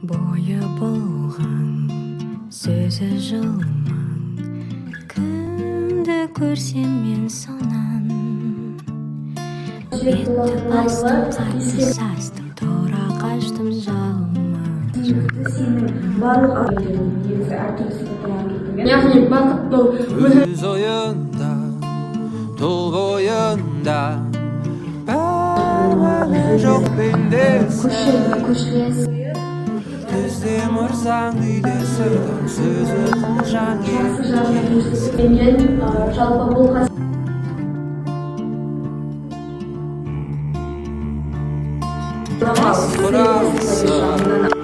бойы болған сөзі жылмаң, кімді көрсем мен сонан бетті бастым, қатты састым, тұра қаштым жалыма. яғни бақыттың өз ойында тұл бойында бәрі жоқ пендесі түзде мырзаң үйде сырдың сөзі қылжан жалпы бұл құрасы